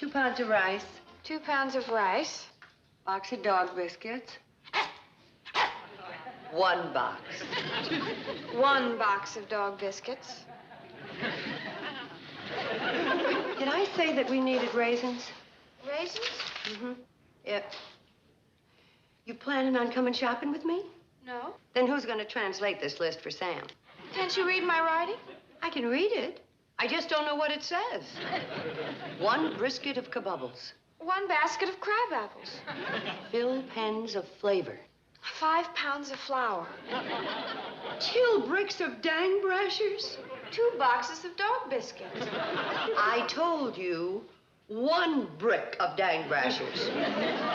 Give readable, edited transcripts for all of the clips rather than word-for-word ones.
2 pounds of rice. 2 pounds of rice. Box of dog biscuits. 1 box. 1 box of dog biscuits. Did I say that we needed raisins? Raisins? Mm-hmm. Yep. You planning on coming shopping with me? No. Then who's going to translate this list for Sam? Can't you read my writing? I can read it. I just don't know what it says. 1 brisket of kabubbles. 1 basket of crab apples. Fill pens of flavor. 5 pounds of flour. 2 bricks of dang brashers. 2 boxes of dog biscuits. I told you 1 brick of dang brashers.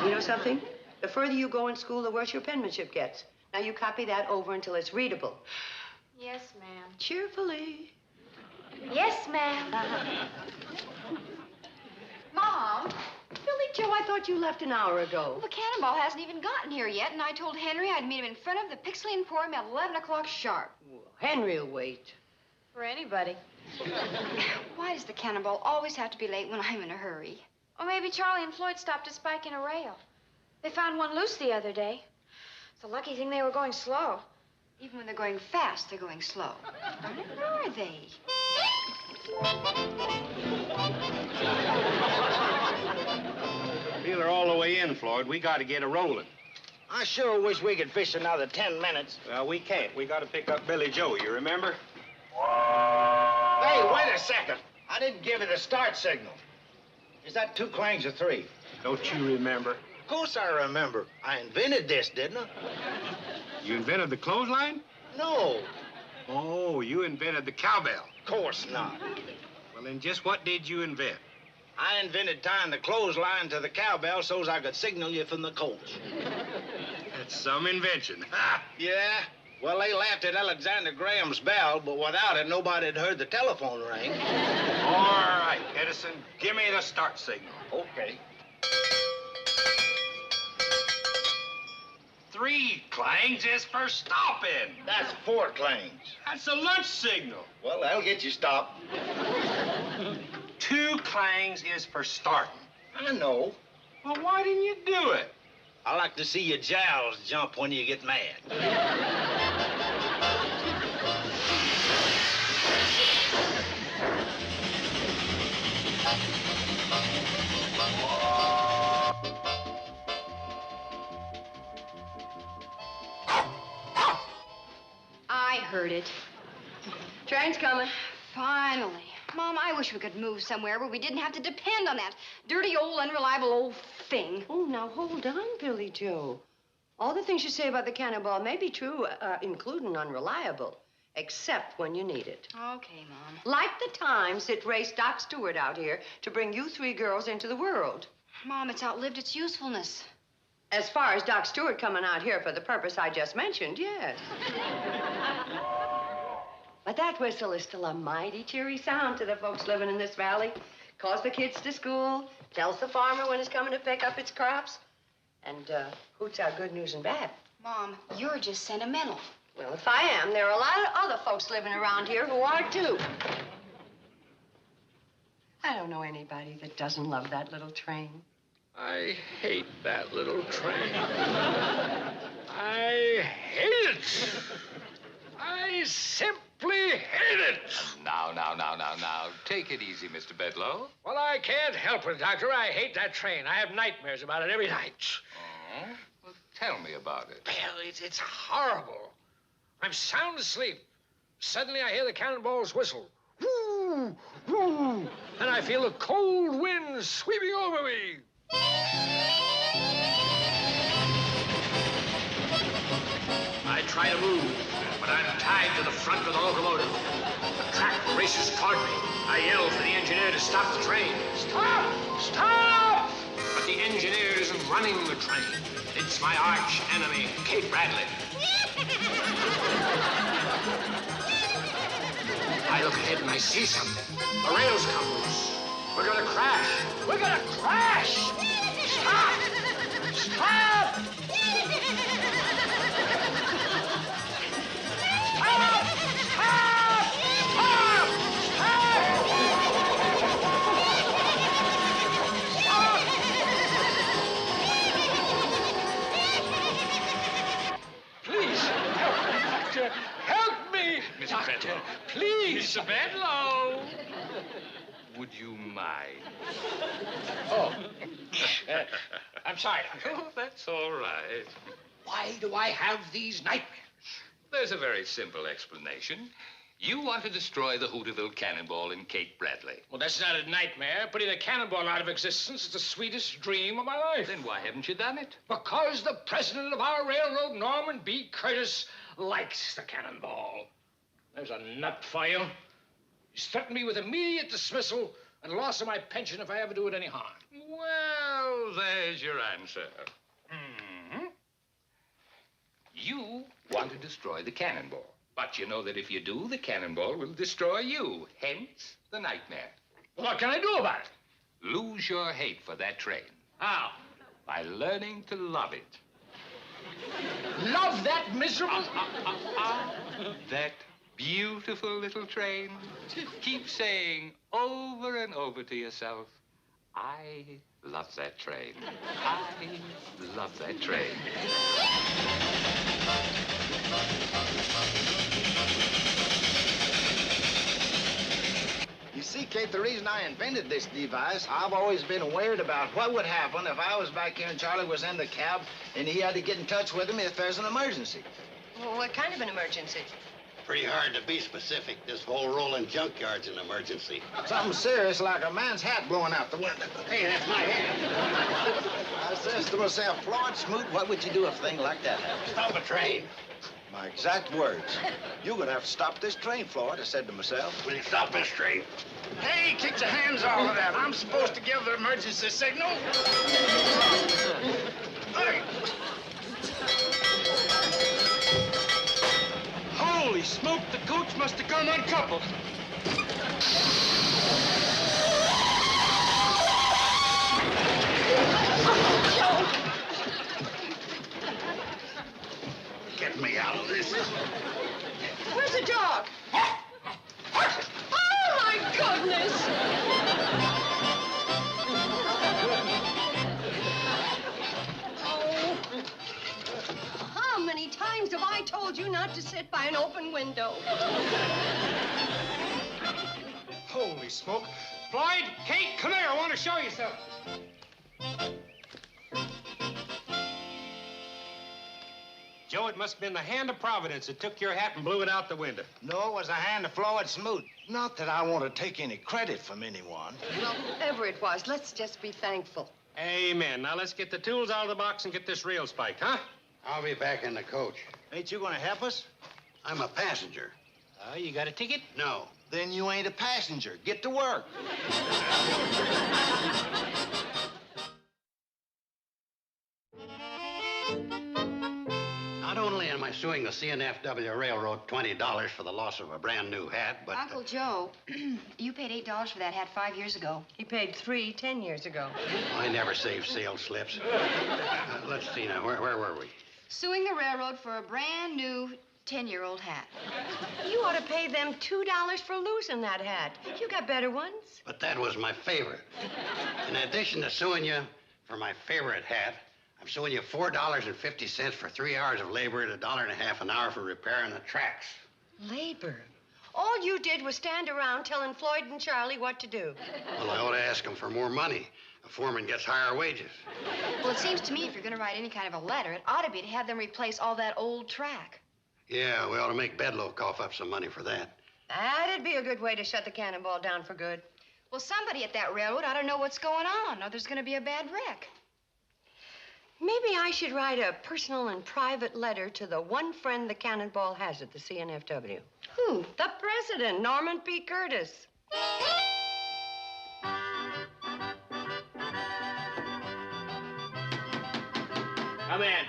You know something? The further you go in school, the worse your penmanship gets. Now you copy that over until it's readable. Yes, ma'am. Cheerfully. Yes, ma'am. Mom. Billy Joe, I thought you left an hour ago. Well, the cannonball hasn't even gotten here yet, and I told Henry I'd meet him in front of the Pixley Emporium at 11 o'clock sharp. Well, Henry will wait. For anybody. Why does the cannonball always have to be late when I'm in a hurry? Or maybe Charlie and Floyd stopped to spike in a rail. They found one loose the other day. It's a lucky thing they were going slow. Even when they're going fast, they're going slow. Where are they? Reel her all the way in, Floyd. We got to get her rolling. I sure wish we could fish another 10 minutes. Well, we can't. We got to pick up Billy Joe, you remember? Hey, wait a second. I didn't give it a start signal. Is that 2 clangs or 3? Don't you remember? Of course I remember. I invented this, didn't I? You invented the clothesline? No, Oh, you invented the cowbell. of course not. Well, then just what did you invent? I invented tying the clothesline to the cowbell so's I could signal you from the coach. That's some invention. Ha! Yeah? Well, they laughed at Alexander Graham's bell, but without it, nobody'd heard the telephone ring. All right, Edison, give me the start signal. Okay. 3 clangs is for stopping. That's 4 clangs. That's a lunch signal. Well, that'll get you stopped. 2 clangs is for starting. I know. Well, why didn't you do it? I like to see your jowls jump when you get mad. I heard it. Train's coming. Finally. Mom, I wish we could move somewhere where we didn't have to depend on that dirty, old, unreliable old thing. Oh, now hold on, Billy Joe. All the things you say about the cannonball may be true, including unreliable, except when you need it. Okay, Mom. Like the times it raced Doc Stewart out here to bring you 3 girls into the world. Mom, it's outlived its usefulness. As far as Doc Stewart coming out here for the purpose I just mentioned, yes. But that whistle is still a mighty cheery sound to the folks living in this valley. Calls the kids to school, tells the farmer when he's coming to pick up its crops, and hoots out good news and bad. Mom, you're just sentimental. Well, if I am, there are a lot of other folks living around here who are, too. I don't know anybody that doesn't love that little train. I hate that little train. I hate it. I simply hate it. Now. Take it easy, Mr. Bedloe. Well, I can't help it, Doctor. I hate that train. I have nightmares about it every night. Oh? Well, tell me about it. Well, it's horrible. I'm sound asleep. Suddenly I hear the cannonball's whistle. Whoo! Whoo! And I feel a cold wind sweeping over me. I try to move, but I'm tied to the front of the locomotive. The track races toward me. I yell for the engineer to stop the train. Stop! Stop! But the engineer isn't running the train. It's my arch enemy, Kate Bradley. I look ahead and I see something. The rails come loose. We're gonna crash. We're gonna crash! Stop! Stop! mine. Oh. I'm sorry. Oh, that's all right. Why do I have these nightmares? There's a very simple explanation. You want to destroy the Hooterville Cannonball in Cape Bradley. Well, that's not a nightmare. Putting the cannonball out of existence is the sweetest dream of my life. Then why haven't you done it? Because the president of our railroad, Norman B. Curtis, likes the cannonball. There's a nut for you. He's threatened me with immediate dismissal and loss of my pension if I ever do it any harm. Well, there's your answer. You want to destroy the cannonball. But you know that if you do, the cannonball will destroy you. Hence, the nightmare. What can I do about it? Lose your hate for that train. How? By learning to love it. Love that miserable... That beautiful little train. Keep saying over and over to yourself, I love that train. I love that train. You see, Kate, the reason I invented this device, I've always been worried about what would happen if I was back here and Charlie was in the cab and he had to get in touch with him if there's an emergency. Well, what kind of an emergency? Pretty hard to be specific. This whole rolling junkyard's an emergency. Something serious like a man's hat blowing out the window. Hey, that's my hat. I says to myself, Floyd Smoot, what would you do if a thing like that happened? Stop a train. My exact words. You're going to have to stop this train, Floyd, I said to myself. Will you stop this train? Hey, kick your hands off of that. I'm supposed to give the emergency signal. Hey. Holy smoke, the coach must have gone uncoupled. Get me out of this. Where's the dog? Oh, my goodness! Oh. How many times have I told you not to sit by an open window? Holy smoke. Floyd, Kate, come here. I want to show you something. Joe, it must have been the hand of Providence that took your hat and blew it out the window. No, it was a hand of Floyd Smoot. Not that I want to take any credit from anyone. Well, whoever it was, let's just be thankful. Amen. Now let's get the tools out of the box and get this rail spiked, huh? I'll be back in the coach. Ain't you going to help us? I'm a passenger. You got a ticket? No. Then you ain't a passenger. Get to work. Not only am I suing the CNFW Railroad $20 for the loss of a brand new hat, but... Uncle Joe, you paid $8 for that hat 5 years ago. He paid $3 10 years ago. I never save sales slips. Let's see now. Where were we? Suing the railroad for a brand new 10-year-old hat. You ought to pay them $2 for losing that hat. You got better ones. But that was my favorite. In addition to suing you for my favorite hat, I'm suing you $4.50 for 3 hours of labor at $1.50 an hour for repairing the tracks. Labor. All you did was stand around telling Floyd and Charlie what to do. Well, I ought to ask them for more money. A foreman gets higher wages. Well, it seems to me if you're going to write any kind of a letter, it ought to be to have them replace all that old track. Yeah, we ought to make Bedloe cough up some money for that. That'd be a good way to shut the cannonball down for good. Well, somebody at that railroad ought to know what's going on, or there's going to be a bad wreck. Maybe I should write a personal and private letter to the one friend the cannonball has at the CNFW. Who? The president, Norman P. Curtis. Come in.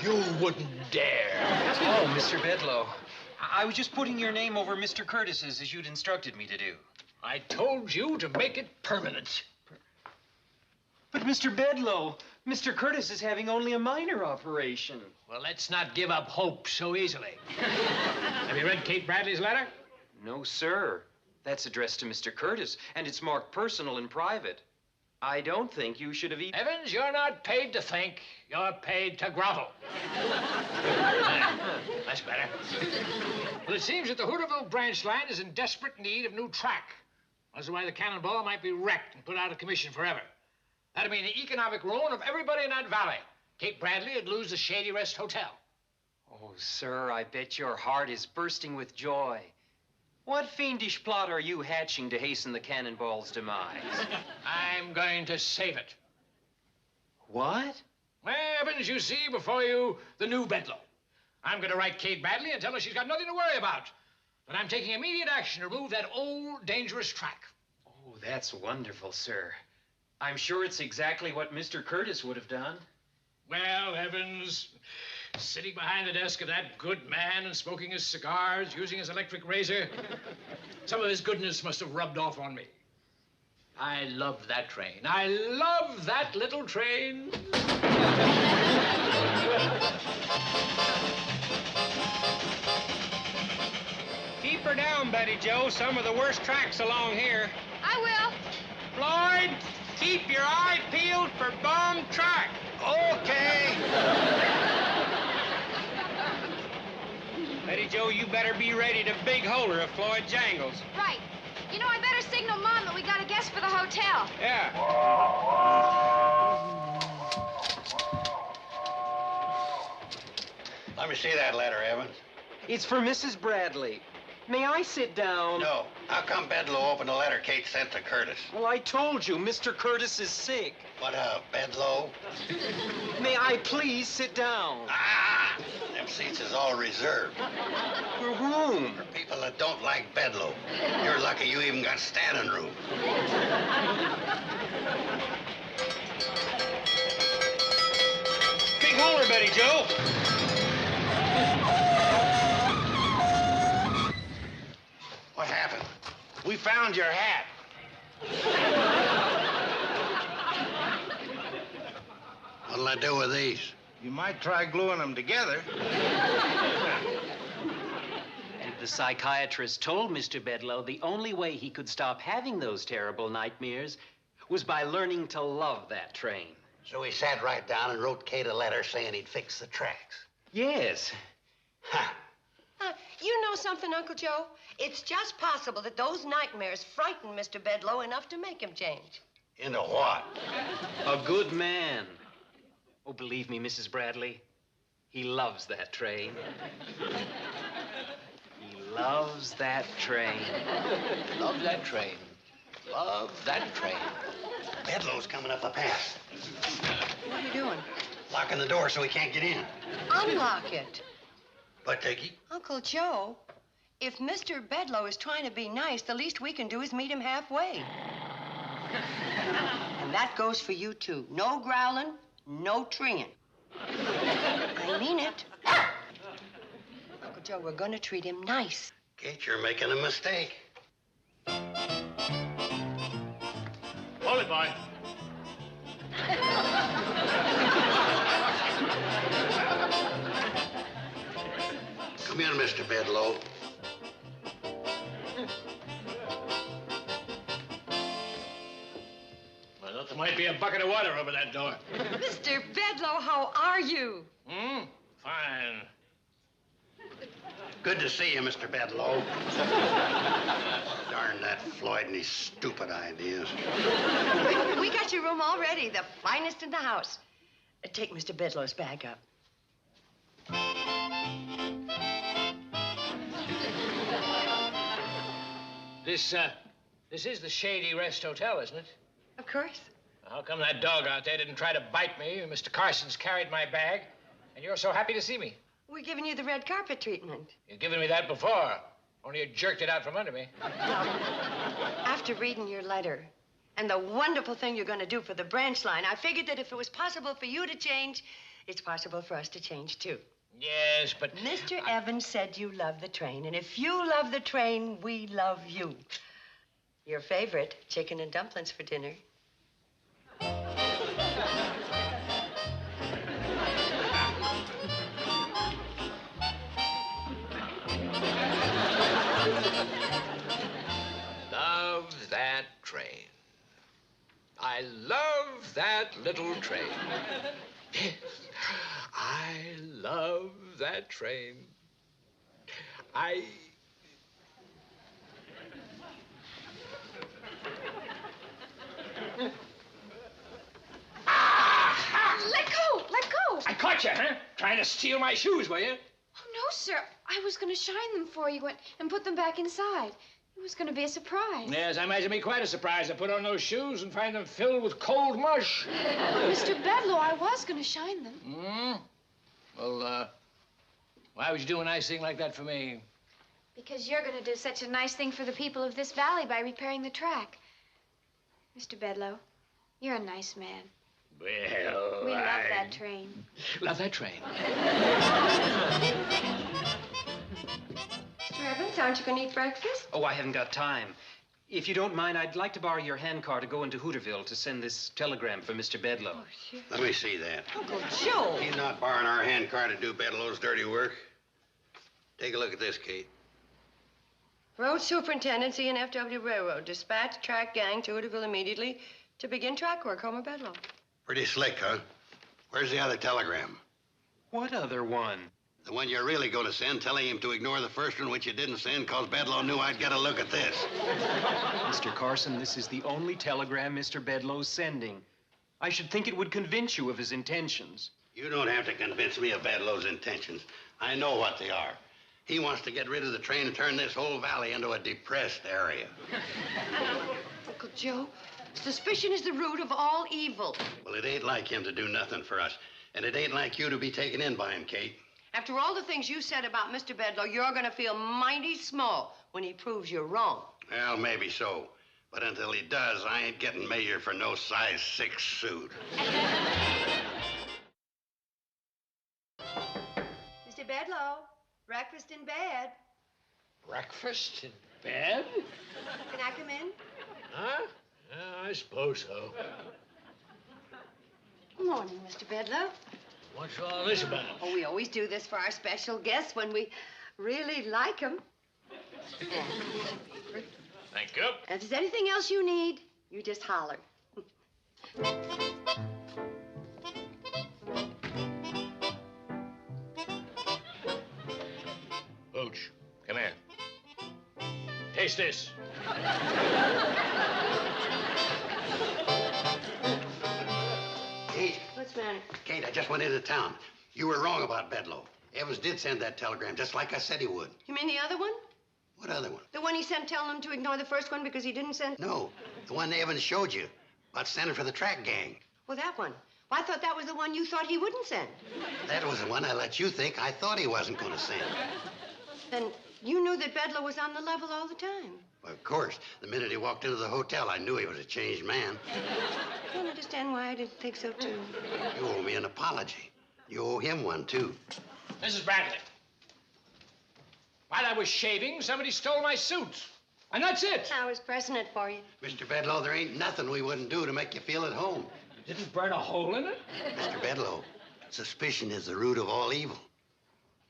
You wouldn't dare. Oh, Mr. Bedloe. I was just putting your name over Mr. Curtis's as you'd instructed me to do. I told you to make it permanent. But, Mr. Bedloe, Mr. Curtis is having only a minor operation. Well, let's not give up hope so easily. Have you read Kate Bradley's letter? No, sir. That's addressed to Mr. Curtis, and it's marked personal and private. I don't think you should have eaten. Evans, you're not paid to think. You're paid to grovel. That's better. Well, it seems that the Hooterville branch line is in desperate need of new track. That's why the Cannonball might be wrecked and put out of commission forever. That'd mean the economic ruin of everybody in that valley. Kate Bradley would lose the Shady Rest Hotel. Oh, sir, I bet your heart is bursting with joy. What fiendish plot are you hatching to hasten the Cannonball's demise? I'm going to save it. What? Well, Evans, you see before you the new Bedloe. I'm going to write Kate Bradley and tell her she's got nothing to worry about. But I'm taking immediate action to remove that old, dangerous track. Oh, that's wonderful, sir. I'm sure it's exactly what Mr. Curtis would have done. Well, Evans, sitting behind the desk of that good man and smoking his cigars, using his electric razor, some of his goodness must have rubbed off on me. I loved that train. I love that little train. Keep her down, Betty Jo. Some of the worst tracks along here. I will. Floyd, keep your eye peeled for bomb track. Okay. Betty Jo, you better be ready to big hole her if Floyd jangles. Right. You know, I better signal Mom that we got a guest for the hotel. Yeah. Let me see that letter, Evans. It's for Mrs. Bradley. May I sit down? No. How come Bedloe opened the letter Kate sent to Curtis? Well, I told you, Mr. Curtis is sick. What, Bedloe? May I please sit down? Ah! Them seats is all reserved. For whom? For people that don't like Bedloe. You're lucky you even got standing room. Big holer, Betty Jo. What happened? We found your hat. What'll I do with these? You might try gluing them together. And the psychiatrist told Mr. Bedloe the only way he could stop having those terrible nightmares was by learning to love that train. So he sat right down and wrote Kate a letter saying he'd fix the tracks. Yes. Ha! You know something, Uncle Joe? It's just possible that those nightmares frightened Mr. Bedloe enough to make him change. Into what? A good man. Oh, believe me, Mrs. Bradley, he loves that train. He loves that train. Love that train. Love that train. Bedloe's coming up the path. What are you doing? Locking the door so he can't get in. Unlock it. But, Peggy, Uncle Joe, if Mr. Bedloe is trying to be nice, the least we can do is meet him halfway. And that goes for you, too. No growling, no treeing. I mean it. Uncle Joe, we're going to treat him nice. Kate, you're making a mistake. Hold it, boy. Come in, Mr. Bedloe. I thought there might be a bucket of water over that door. Mr. Bedloe, how are you? Fine. Good to see you, Mr. Bedloe. Darn that Floyd and his stupid ideas. We got your room all ready, the finest in the house. Take Mr. Bedloe's bag up. This is the Shady Rest Hotel, isn't it? Of course. How come that dog out there didn't try to bite me? Mr. Carson's carried my bag, and you're so happy to see me. We're giving you the red carpet treatment. You've given me that before, only you jerked it out from under me. After reading your letter and the wonderful thing you're going to do for the branch line, I figured that if it was possible for you to change, it's possible for us to change, too. Yes, but... Mr. Evans said you love the train, and if you love the train, we love you. Your favorite, chicken and dumplings for dinner. Love that train. I I love that little train. Yes, I love that train. Let go! Let go! I caught you, huh? Trying to steal my shoes, were you? Oh, no, sir. I was going to shine them for you and put them back inside. It was going to be a surprise. Yes, I imagine me quite a surprise to put on those shoes and find them filled with cold mush. Mr. Bedloe, I was going to shine them. Well, why would you do a nice thing like that for me? Because you're going to do such a nice thing for the people of this valley by repairing the track. Mr. Bedloe, you're a nice man. Well, We love that train. Love that train. Mr. Evans, aren't you going to eat breakfast? Oh, I haven't got time. If you don't mind, I'd like to borrow your handcar to go into Hooterville to send this telegram for Mr. Bedloe. Oh, sure. Let me see that. Uncle Joe. He's not borrowing our handcar to do Bedloe's dirty work. Take a look at this, Kate. Road Superintendent, CNFW Railroad. Dispatch track gang to Hooterville immediately to begin track work. Homer Bedloe. Pretty slick, huh? Where's the other telegram? What other one? The one you're really going to send, telling him to ignore the first one, which you didn't send, because Bedloe knew I'd get a look at this. Mr. Carson, this is the only telegram Mr. Bedloe's sending. I should think it would convince you of his intentions. You don't have to convince me of Bedloe's intentions. I know what they are. He wants to get rid of the train and turn this whole valley into a depressed area. Uncle Joe, suspicion is the root of all evil. Well, it ain't like him to do nothing for us. And it ain't like you to be taken in by him, Kate. After all the things you said about Mr. Bedloe, you're going to feel mighty small when he proves you're wrong. Well, maybe so. But until he does, I ain't getting measured for no size 6 suit. Mr. Bedloe, breakfast in bed. Breakfast in bed? Can I come in? Huh? I suppose so. Morning, Mr. Bedloe. What's all this about? Oh, we always do this for our special guests when we really like them. Thank you. If there's anything else you need, you just holler. Pooch, come here. Taste this. Kate, What's the matter? Kate, I just went into town. You were wrong about Bedloe. Evans did send that telegram, just like I said he would. You mean the other one? What other one? The one he sent telling him to ignore the first one because he didn't send... No, the one Evans showed you. About sending for the track gang. Well, that one. Well, I thought that was the one you thought he wouldn't send. That was the one I let you think I thought he wasn't going to send. Then you knew that Bedloe was on the level all the time. Well, of course. The minute he walked into the hotel, I knew he was a changed man. I can't understand why I didn't think so, too. You owe me an apology. You owe him one, too. Mrs. Bradley. While I was shaving, somebody stole my suit. And that's it. I was pressing it for you. Mr. Bedloe, there ain't nothing we wouldn't do to make you feel at home. Didn't burn a hole in it? Mr. Bedloe, suspicion is the root of all evil.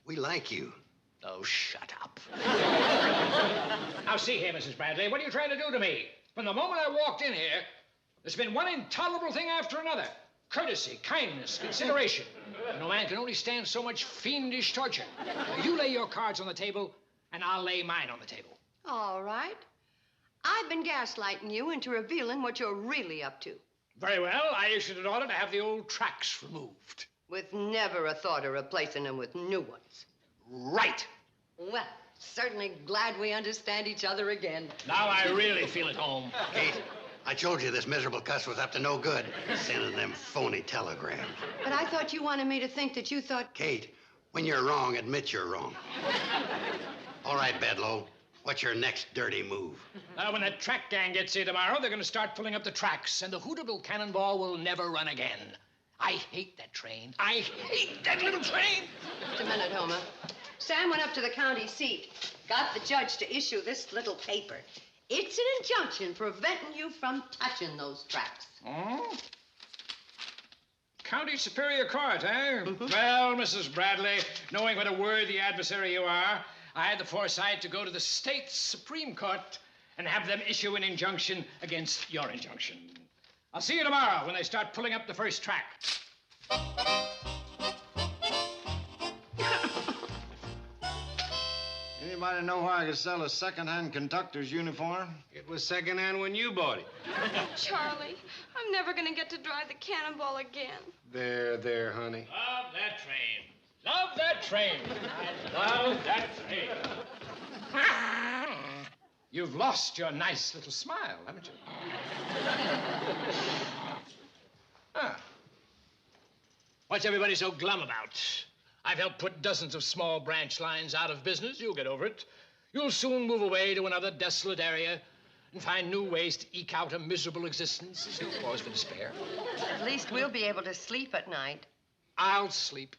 We like you. Oh, shut up. Now, see here, Mrs. Bradley, what are you trying to do to me? From the moment I walked in here, there's been one intolerable thing after another. Courtesy, kindness, consideration. No man can only stand so much fiendish torture. Now, you lay your cards on the table, and I'll lay mine on the table. All right. I've been gaslighting you into revealing what you're really up to. Very well, I issued an order to have the old tracks removed. With never a thought of replacing them with new ones. Right. Well, certainly glad we understand each other again. Now I really feel at home. Kate, I told you this miserable cuss was up to no good, sending them phony telegrams. But I thought you wanted me to think that you thought... Kate, when you're wrong, admit you're wrong. All right, Bedloe, what's your next dirty move? When that track gang gets here tomorrow, they're going to start filling up the tracks, and the Hooterville Cannonball will never run again. I hate that train. I hate that little train. Just a minute, Homer. Sam went up to the county seat, got the judge to issue this little paper. It's an injunction preventing you from touching those tracks. Oh? County Superior Court, eh? Well, Mrs. Bradley, knowing what a worthy adversary you are, I had the foresight to go to the state Supreme Court and have them issue an injunction against your injunction. I'll see you tomorrow when they start pulling up the first track. Anybody know where I could sell a second-hand conductor's uniform? It was secondhand when you bought it. Charlie, I'm never going to get to drive the Cannonball again. There, honey. Love that train. Love that train. I love that train. You've lost your nice little smile, haven't you? What's everybody so glum about? I've helped put dozens of small branch lines out of business. You'll get over it. You'll soon move away to another desolate area and find new ways to eke out a miserable existence. There's no cause for despair. At least we'll be able to sleep at night. I'll sleep.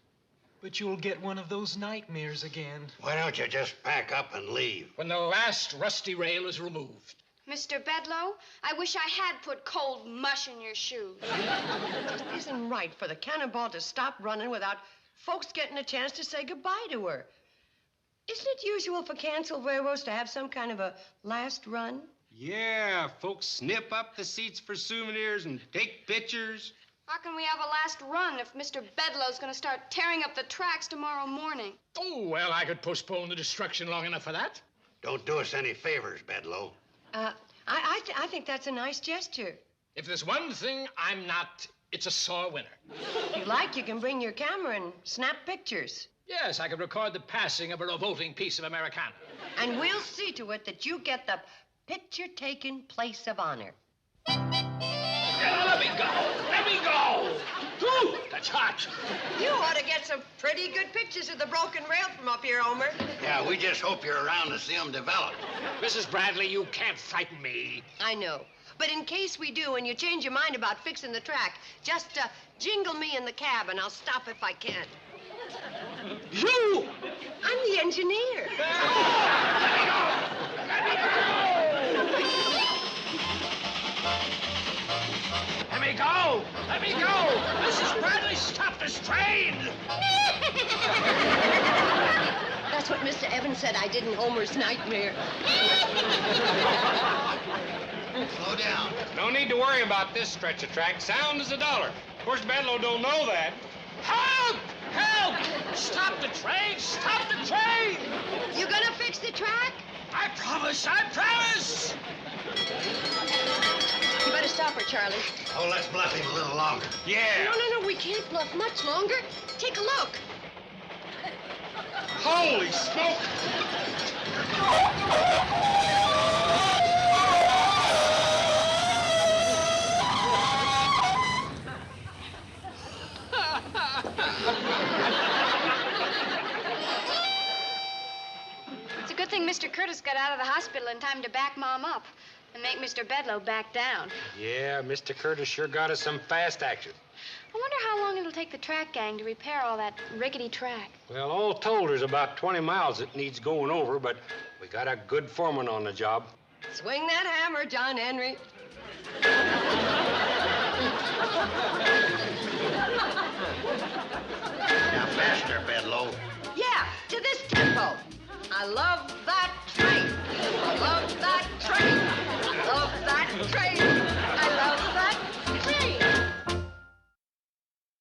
But you'll get one of those nightmares again. Why don't you just pack up and leave? When the last rusty rail is removed. Mr. Bedloe, I wish I had put cold mush in your shoes. It just isn't right for the Cannonball to stop running without folks getting a chance to say goodbye to her. Isn't it usual for canceled railroads to have some kind of a last run? Yeah, folks snip up the seats for souvenirs and take pictures. How can we have a last run if Mr. Bedloe's going to start tearing up the tracks tomorrow morning? Oh, well, I could postpone the destruction long enough for that. Don't do us any favors, Bedloe. I think that's a nice gesture. If there's one thing I'm not, it's a sore winner. If you like, you can bring your camera and snap pictures. Yes, I could record the passing of a revolting piece of Americana. And we'll see to it that you get the picture-taking place of honor. Let me go! Let me go! Ooh, that's hot. You ought to get some pretty good pictures of the broken rail from up here, Homer. Yeah, we just hope you're around to see them develop. Mrs. Bradley, you can't frighten me. I know. But in case we do and you change your mind about fixing the track, just jingle me in the cab and I'll stop if I can. You! I'm the engineer. Let me go! Let me go! Mrs. Bradley, stop this train! That's what Mr. Evans said I did in Homer's Nightmare. Slow down. No need to worry about this stretch of track. Sound as a dollar. Of course, Bedloe don't know that. Help! Help! Stop the train! Stop the train! You gonna fix the track? I promise! I promise! You better stop her, Charlie. Oh, let's bluff him a little longer. Yeah. No, we can't bluff much longer. Take a look. Holy smoke! It's a good thing Mr. Curtis got out of the hospital in time to back Mom up and make Mr. Bedloe back down. Yeah, Mr. Curtis sure got us some fast action. I wonder how long it'll take the track gang to repair all that rickety track. Well, all told, there's about 20 miles that needs going over, but we got a good foreman on the job. Swing that hammer, John Henry. Now, faster, Bedloe. Yeah, to this tempo. I love that train. I love that train. I love that train.